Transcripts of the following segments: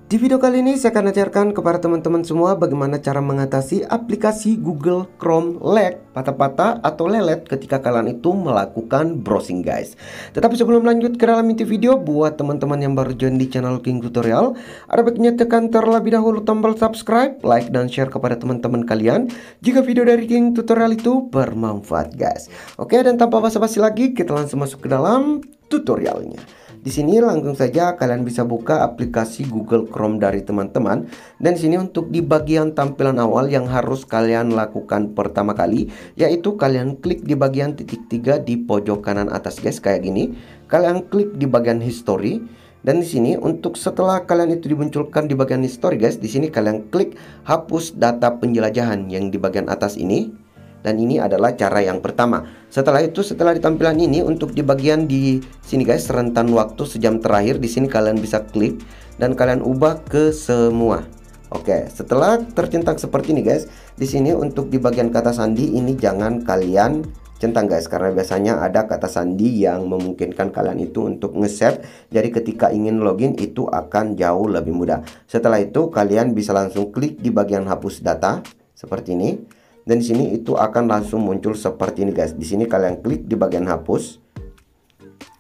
Di video kali ini saya akan ajarkan kepada teman-teman semua bagaimana cara mengatasi aplikasi Google Chrome lag, patah-patah atau lelet ketika kalian itu melakukan browsing guys. Tetapi sebelum lanjut ke dalam inti video, buat teman-teman yang baru join di channel King Tutorial, ada baiknya tekan terlebih dahulu tombol subscribe, like, dan share kepada teman-teman kalian jika video dari King Tutorial itu bermanfaat guys. Oke, dan tanpa basa-basi lagi, kita langsung masuk ke dalam tutorialnya. Di sini langsung saja kalian bisa buka aplikasi Google Chrome dari teman-teman. Dan di sini untuk di bagian tampilan awal yang harus kalian lakukan pertama kali, yaitu kalian klik di bagian titik 3 di pojok kanan atas guys, kayak gini. Kalian klik di bagian history. Dan di sini untuk setelah kalian itu dimunculkan di bagian history guys, di sini kalian klik hapus data penjelajahan yang di bagian atas ini. Dan ini adalah cara yang pertama. Setelah itu, setelah di tampilan ini, untuk di bagian di sini guys, rentan waktu sejam terakhir, di sini kalian bisa klik dan kalian ubah ke semua. Oke, setelah tercentang seperti ini guys, di sini untuk di bagian kata sandi ini jangan kalian centang guys, karena biasanya ada kata sandi yang memungkinkan kalian itu untuk nge-save. Jadi ketika ingin login itu akan jauh lebih mudah. Setelah itu kalian bisa langsung klik di bagian hapus data seperti ini. Dan di sini itu akan langsung muncul seperti ini guys. Di sini kalian klik di bagian hapus.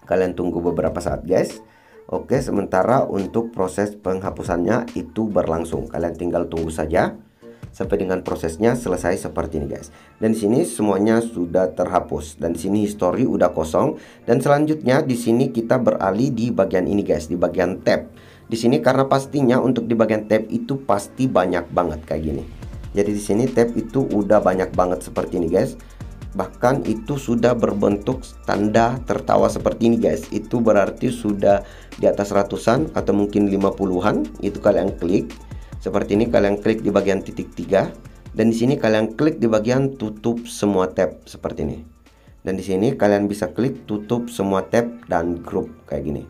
Kalian tunggu beberapa saat guys. Oke, sementara untuk proses penghapusannya itu berlangsung. Kalian tinggal tunggu saja sampai dengan prosesnya selesai seperti ini guys. Dan di sini semuanya sudah terhapus. Dan di sini history udah kosong. Dan selanjutnya di sini kita beralih di bagian ini guys, di bagian tab. Di sini karena pastinya untuk di bagian tab itu pasti banyak banget kayak gini. Jadi di sini tab itu udah banyak banget seperti ini guys. Bahkan itu sudah berbentuk tanda tertawa seperti ini guys. Itu berarti sudah di atas ratusan atau mungkin 50-an. Itu kalian klik seperti ini, kalian klik di bagian titik 3 dan di sini kalian klik di bagian tutup semua tab seperti ini. Dan di sini kalian bisa klik tutup semua tab dan grup kayak gini.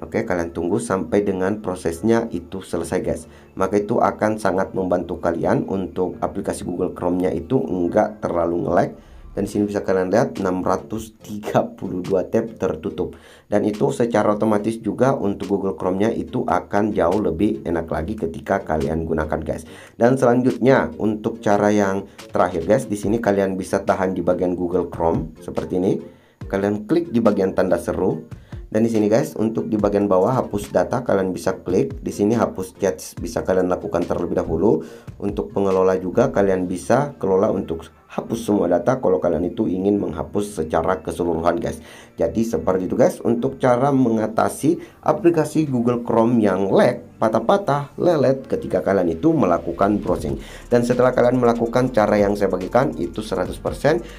Oke, kalian tunggu sampai dengan prosesnya itu selesai guys. Maka itu akan sangat membantu kalian untuk aplikasi Google Chrome-nya itu enggak terlalu nge-lag. Dan di sini bisa kalian lihat 632 tab tertutup. Dan itu secara otomatis juga untuk Google Chrome-nya itu akan jauh lebih enak lagi ketika kalian gunakan guys. Dan selanjutnya untuk cara yang terakhir guys, di sini kalian bisa tahan di bagian Google Chrome seperti ini. Kalian klik di bagian tanda seru. Dan di sini guys, untuk di bagian bawah hapus data kalian bisa klik. Di sini hapus chat bisa kalian lakukan terlebih dahulu. Untuk pengelola juga kalian bisa kelola untuk hapus semua data kalau kalian itu ingin menghapus secara keseluruhan guys. Jadi seperti itu guys untuk cara mengatasi aplikasi Google Chrome yang lag, patah-patah, lelet ketika kalian itu melakukan browsing. Dan setelah kalian melakukan cara yang saya bagikan itu 100%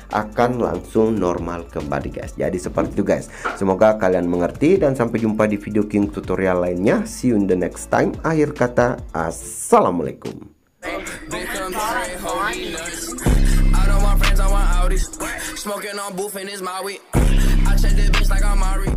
akan langsung normal kembali guys. Jadi seperti itu guys. Semoga kalian mengerti dan sampai jumpa di video King tutorial lainnya. See you in the next time. Akhir kata, assalamualaikum. Smoking on booth and it's my weed. I check this bitch like I'm Mari.